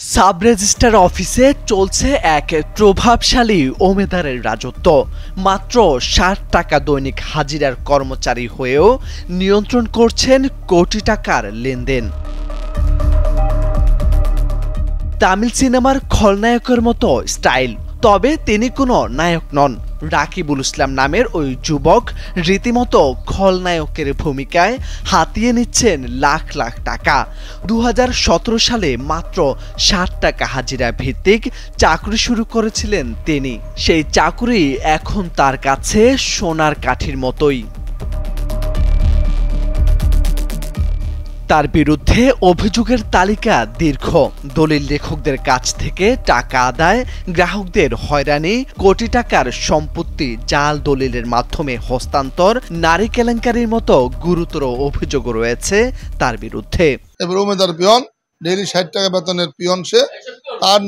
Sub registrar অফিসে চলছে এক প্রভাবশালী ওমেদারের রাজত্ব। মাত্র ৬০ টাকা দৈনিক হাজিরার কর্মচারী হয়েও নিয়ন্ত্রণ করছেন কোটি টাকার লেনদেন। তামিল সিনেমার খলনায়কের মতো স্টাইল, তবে তিনি কোনো নায়ক নন। রাকিবুল ইসলাম নামের ওই যুবক রীতিমতো খলনায়কের ভূমিকায় হাতিয়ে নিচ্ছেন লাখ লাখ টাকা। ২০১৭ সালে মাত্র ৬০ টাকা হাজিরা ভিত্তিক চাকরি শুরু করেছিলেন তিনি। সেই চাকরি এখন তার কাছে সোনার কাঠির মতোই। তার বিরুদ্ধে অভিযোগের তালিকা দীর্ঘ। দলিল লেখকদের কাছ থেকে টাকা আদায়, গ্রাহকদের হয়রানি, কোটি টাকার সম্পত্তি জাল দলিলের মাধ্যমে হস্তান্তর, নারী কেলেঙ্কারির মতো গুরুতর অভিযোগ রয়েছে তার বিরুদ্ধে। এবার উমেদার পিয়ন, ডেইলি ৬০ টাকা বেতনের পিয়ন সে। তার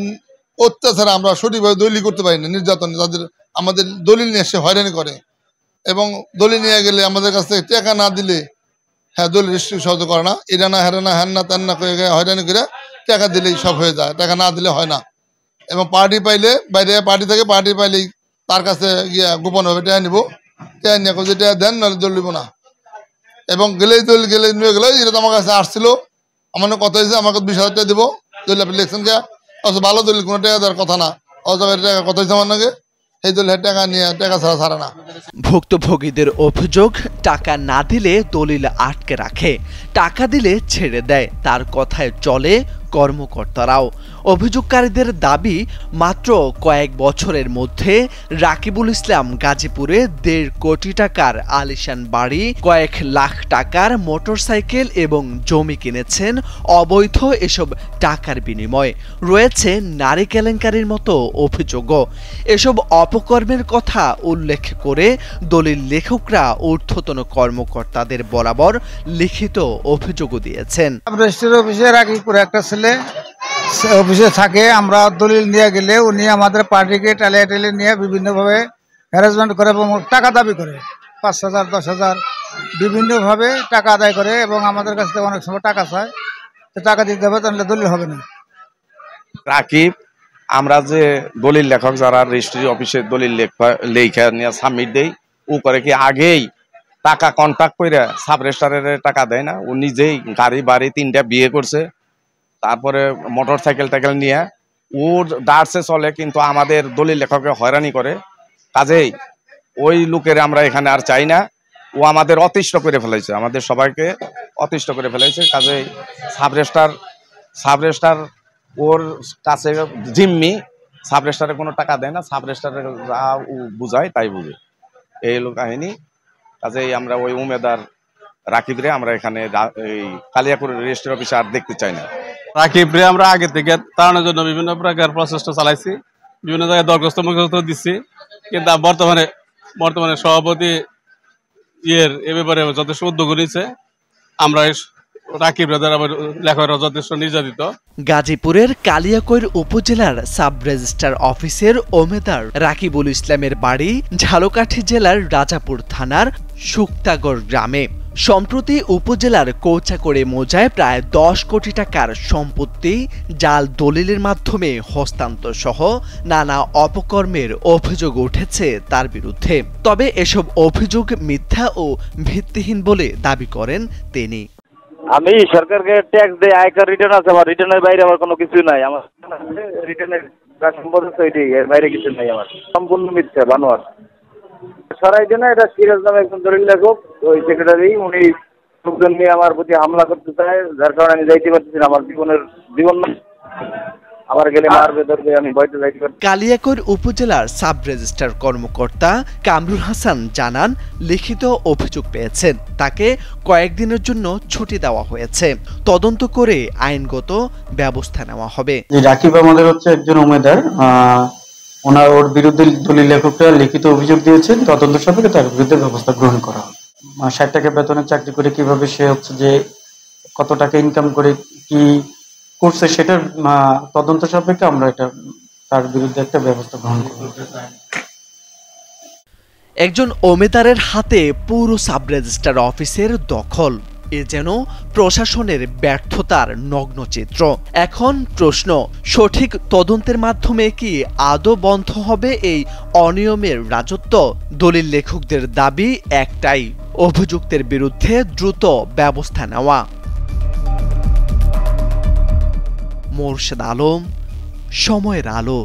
অত্যাচারে আমরা সঠিকভাবে দলিল করতে পারি না, নির্যাতন, তাদের আমাদের দলিল নিয়ে সে হয়রানি করে এবং দলিল নিয়ে গেলে আমাদের কাছ থেকে টাকা না দিলে দলিল রেজিস্ট্রি সহযোগ করে না, এটা না হেরা না হ্যান না তেন না করে হয়রানি করে টাকা দিলেই সব হয়ে যায়, টাকা না দিলে হয় না। এবং পার্টি পাইলে বাইরে পার্টি থেকে পার্টি পাইলেই তার কাছে গিয়া গোপনভাবে টাকা নিব, টাকা নিয়ে যে টাকা দেন নাহলে দলিল নিব না। এবং গেলেই দলিল গেলে নিয়ে গেলে এটা তো আমার কাছে আসছিল, আমার কথা হয়েছে আমাকে ২০,০০০ টাকা দিব দলিল, আপনি লিখছেন কে অথচ ভালো দলিল, কোনো টাকা দেওয়ার কথা না, অথচ টাকা কথা হয়েছে আমার নাকি এই দলিল টাকা নিয়ে টাকা ছাড়া ছাড়ে না। ভুক্তভোগীদের অভিযোগ, টাকা না দিলে দলিল আটকে রাখে, টাকা দিলে ছেড়ে দেয়। তার কথায় চলে কর্মকর্তারাও। অভিযোগকারীদের দাবি, মাত্র কয়েক বছরের মধ্যে রাকিবুল ইসলাম গাজীপুরে ১.৫ কোটি টাকার আলিশান বাড়ি, কয়েক লাখ টাকার মোটরসাইকেল এবং জমি কিনেছেন অবৈধ এসব টাকার বিনিময়ে। রয়েছে নারী কেলেঙ্কারির মতো অভিযোগও। এসব অপকর্মের কথা উল্লেখ করে দলিল লেখকরা ঊর্ধ্বতন কর্মকর্তাদের বরাবর লিখিত অভিযোগও দিয়েছেন। অফিসে থাকে, আমরা দলিল নিয়ে গেলে উনি আমাদের পার্টিকে টালিয়ে টালিয়ে নিয়ে বিভিন্নভাবে হ্যারাসমেন্ট করে এবং টাকা দাবি করে ৫,০০০, ১০,০০০ বিভিন্নভাবে টাকা আদায় করে এবং আমাদের কাছ থেকে অনেক সময় টাকা চায়, তো টাকা দিতে হবে, তাহলে দলিল হবে না। রাকিব, আমরা যে দলিল লেখক যারা রেজিস্ট্রি অফিসে দলিল লেখা নিয়ে সাবমিট দেই, ও করে কি আগেই টাকা কন্ট্যাক্ট করে সাব রেজিস্ট্রারের টাকা দেয় না। ও নিজেই গাড়ি বাড়ি ৩টা বিয়ে করছে, তারপরে মোটর সাইকেল টাইকেল নিয়ে ওর দাঁড়সে চলে, কিন্তু আমাদের দলিল লেখককে হয়রানি করে। কাজেই ওই লোকের আমরা এখানে আর চাই না। ও আমাদের অতিষ্ঠ করে ফেলেছে, আমাদের সবাইকে অতিষ্ঠ করে ফেলেছে। কাজেই সাব রেজিস্ট্রার ওর কাছে জিম্মি, সাব রেজিস্ট্রারে কোনো টাকা দেয় না, সাব রেজিস্ট্রারে যা বুঝায় তাই বুঝে, এই হলো কাহিনী। কাজেই আমরা ওই উমেদার রাকিবরে আমরা এখানে এই কালিয়াকুর রেজিস্ট্রি অফিসে আর দেখতে চাই না। রাকিবরে আমরা আগে থেকে তাড়ানোর জন্য বিভিন্ন প্রকার প্রচেষ্টা চালাইছি, বিভিন্ন জায়গায় দরখাস্ত মুখস্থ দিচ্ছি, কিন্তু বর্তমানে সভাপতি এ ব্যাপারে যথেষ্ট উদ্যোগ নিয়েছে। আমরা রাকিবরে দ্বারা লেখকরা যথেষ্ট নির্যাতিত। গাজীপুরের কালিয়াকৈর উপজেলার সাব রেজিস্ট্রার অফিসের ওমেদার রাকিবুল ইসলামের বাড়ি ঝালকাঠি জেলার রাজাপুর থানার শুক্তাগড় গ্রামে। সম্প্রতি উপজেলার কৌচাকড়ে মৌজায় প্রায় ১০ কোটি টাকার সম্পত্তি জাল দলিলের মাধ্যমে হস্তান্তর সহ নানা অপকর্মের অভিযোগ উঠেছে তার বিরুদ্ধে। তবে এসব অভিযোগ মিথ্যা ও ভিত্তিহীন বলে দাবি করেন তিনি। আমি সরকারকে ট্যাক্স দেই, আয়কর রিটার্ন আছে আমার, রিটার্নের বাইরে আমার কোনো কিছু নাই। আমার রিটার্নের যা সম্পদ আছে ওইটাই, এর বাইরে কিছু নাই আমার, সম্পূর্ণ মিথ্যা বানোয়ার। সরাই জন্য এটা সিরাজ নামে একজন দলিল লেখক, ওই সেক্রেটারি, উনি লোকজন নিয়ে আমার প্রতি হামলা করতে চায়, যার কারণে আমি যাইতে পারতেছি না। আমার জীবন আমার গেলে মারবে ধরবে, আমি ভয়তে যাইতে পারছি। কালিয়াকৈর উপজেলার সাব রেজিস্ট্রার কর্মকর্তা কামরুল হাসান জানান, লিখিত অভিযোগ পেয়েছেন, তাকে কয়েকদিনের জন্য ছুটি দেওয়া হয়েছে। তদন্ত করে আইনগত ব্যবস্থা নেওয়া হবে। রাকিব আমাদের হচ্ছে একজন উমেদার, ওর বিরুদ্ধে দলিল লেখকরা লিখিত অভিযোগ দিয়েছেন, তদন্ত সাপেক্ষে তার বিরুদ্ধে ব্যবস্থা গ্রহণ করা হবে। ৬০ টাকা বেতনের চাকরি করে কিভাবে সে হচ্ছে যে কত টাকা ইনকাম করে কি করছে, সেটার তদন্ত সাপেক্ষে আমরা এটা তার বিরুদ্ধে একটা ব্যবস্থা গ্রহণ করব। একজন ওমেদারের হাতে পুরো সাব রেজিস্ট্রার অফিসের দখল। এ যেন প্রশাসনের ব্যর্থতার নগ্ন চিত্র। এখন প্রশ্ন, সঠিক তদন্তের মাধ্যমে কি আদৌ বন্ধ হবে এই অনিয়মের রাজত্ব? দলিল লেখকদের দাবি একটাই, অভিযুক্তের বিরুদ্ধে দ্রুত ব্যবস্থা নেওয়া। মোরশেদ আলম, সময়ের আলো।